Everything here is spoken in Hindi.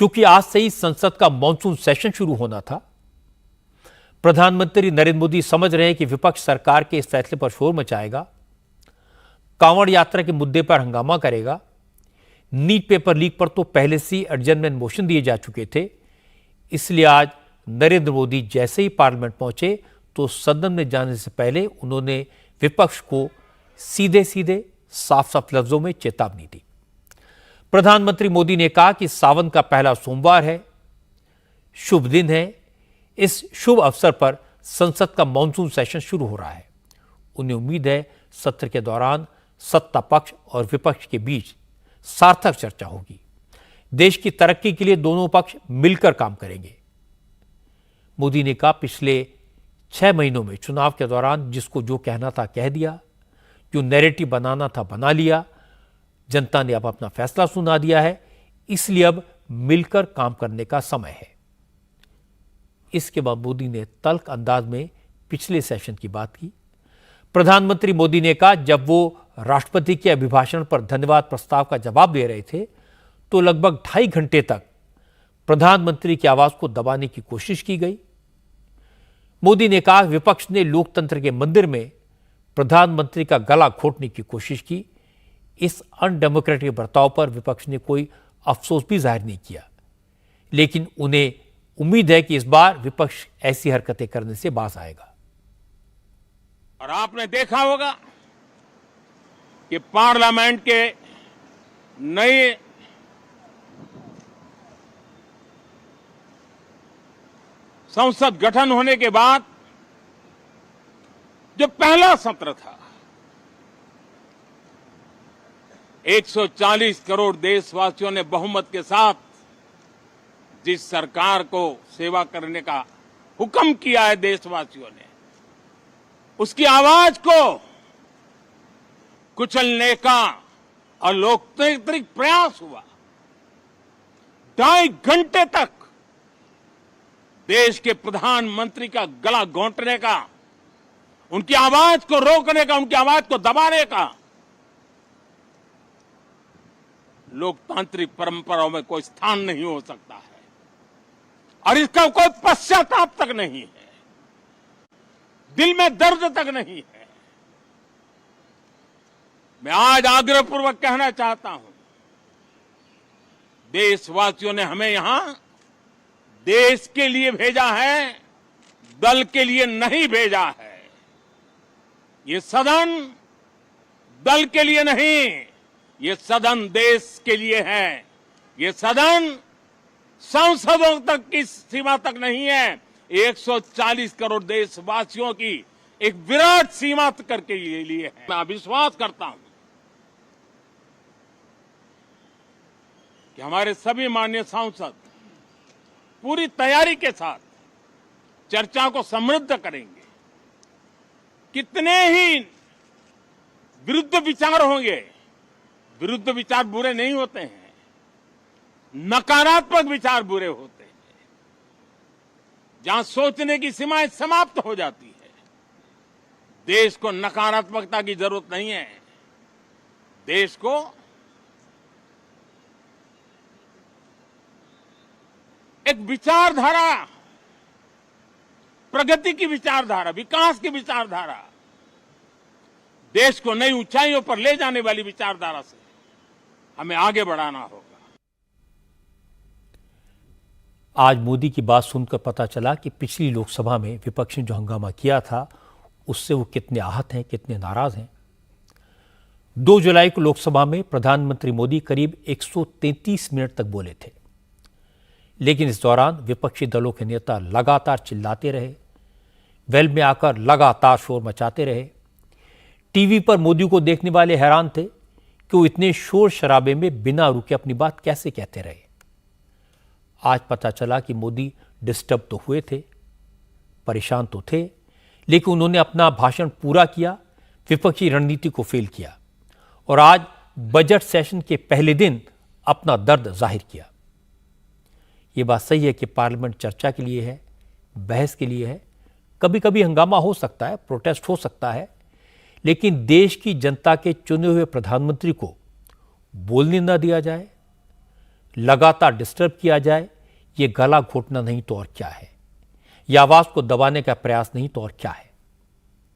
क्योंकि आज से ही संसद का मॉनसून सेशन शुरू होना था। प्रधानमंत्री नरेंद्र मोदी समझ रहे हैं कि विपक्ष सरकार के इस फैसले पर शोर मचाएगा, कांवड़ यात्रा के मुद्दे पर हंगामा करेगा। नीट पेपर लीक पर तो पहले से ही एडजर्नमेंट मोशन दिए जा चुके थे। इसलिए आज नरेंद्र मोदी जैसे ही पार्लियामेंट पहुंचे तो सदन में जाने से पहले उन्होंने विपक्ष को सीधे सीधे साफ साफ लफ्जों में चेतावनी दी। प्रधानमंत्री मोदी ने कहा कि सावन का पहला सोमवार है, शुभ दिन है। इस शुभ अवसर पर संसद का मॉनसून सेशन शुरू हो रहा है। उन्हें उम्मीद है सत्र के दौरान सत्ता पक्ष और विपक्ष के बीच सार्थक चर्चा होगी। देश की तरक्की के लिए दोनों पक्ष मिलकर काम करेंगे। मोदी ने कहा, पिछले 6 महीनों में चुनाव के दौरान जिसको जो कहना था कह दिया, जो नैरेटिव बनाना था बना लिया। जनता ने अब अपना फैसला सुना दिया है, इसलिए अब मिलकर काम करने का समय है। इसके बाद मोदी ने तल्ख अंदाज में पिछले सेशन की बात की। प्रधानमंत्री मोदी ने कहा, जब वो राष्ट्रपति के अभिभाषण पर धन्यवाद प्रस्ताव का जवाब दे रहे थे तो लगभग 2.5 घंटे तक प्रधानमंत्री की आवाज को दबाने की कोशिश की गई। मोदी ने कहा, विपक्ष ने लोकतंत्र के मंदिर में प्रधानमंत्री का गला घोटने की कोशिश की। इस अनडेमोक्रेटिक बर्ताव पर विपक्ष ने कोई अफसोस भी जाहिर नहीं किया, लेकिन उन्हें उम्मीद है कि इस बार विपक्ष ऐसी हरकतें करने से बाज आएगा। और आपने देखा होगा कि पार्लियामेंट के नए संसद गठन होने के बाद जो पहला सत्र था, 140 करोड़ देशवासियों ने बहुमत के साथ जिस सरकार को सेवा करने का हुक्म किया है देशवासियों ने, उसकी आवाज को कुचलने का अलोकतांत्रिक प्रयास हुआ। 2.5 घंटे तक देश के प्रधानमंत्री का गला घोंटने का, उनकी आवाज को रोकने का, उनकी आवाज को दबाने का लोकतांत्रिक परंपराओं में कोई स्थान नहीं हो सकता है और इसका कोई पश्चाताप तक नहीं है, दिल में दर्द तक नहीं है। मैं आज आग्रहपूर्वक कहना चाहता हूं, देशवासियों ने हमें यहां देश के लिए भेजा है, दल के लिए नहीं भेजा है। ये सदन दल के लिए नहीं, ये सदन देश के लिए है। ये सदन सांसदों तक की सीमा तक नहीं है, 140 करोड़ देशवासियों की एक विराट सीमा करके ये लिए है। मैं विश्वास करता हूं कि हमारे सभी माननीय सांसद पूरी तैयारी के साथ चर्चा को समृद्ध करेंगे। कितने ही विरुद्ध विचार होंगे, विरुद्ध विचार बुरे नहीं होते हैं, नकारात्मक विचार बुरे होते हैं। जहां सोचने की सीमाएं समाप्त हो जाती है, देश को नकारात्मकता की जरूरत नहीं है। देश को एक विचारधारा, प्रगति की विचारधारा, विकास की विचारधारा, देश को नई ऊंचाइयों पर ले जाने वाली विचारधारा से हमें आगे बढ़ाना होगा। आज मोदी की बात सुनकर पता चला कि पिछली लोकसभा में विपक्ष ने जो हंगामा किया था उससे वो कितने आहत हैं, कितने नाराज हैं। 2 जुलाई को लोकसभा में प्रधानमंत्री मोदी करीब 133 मिनट तक बोले थे, लेकिन इस दौरान विपक्षी दलों के नेता लगातार चिल्लाते रहे, वेल में आकर लगातार शोर मचाते रहे। टीवी पर मोदी को देखने वाले हैरान थे कि वो इतने शोर शराबे में बिना रुके अपनी बात कैसे कहते रहे। आज पता चला कि मोदी डिस्टर्ब तो हुए थे, परेशान तो थे, लेकिन उन्होंने अपना भाषण पूरा किया, विपक्षी रणनीति को फेल किया और आज बजट सेशन के पहले दिन अपना दर्द जाहिर किया। ये बात सही है कि पार्लियामेंट चर्चा के लिए है, बहस के लिए है। कभी कभी हंगामा हो सकता है, प्रोटेस्ट हो सकता है, लेकिन देश की जनता के चुने हुए प्रधानमंत्री को बोलने न दिया जाए, लगातार डिस्टर्ब किया जाए, ये गला घोटना नहीं तो और क्या है। यह आवाज को दबाने का प्रयास नहीं तो और क्या है।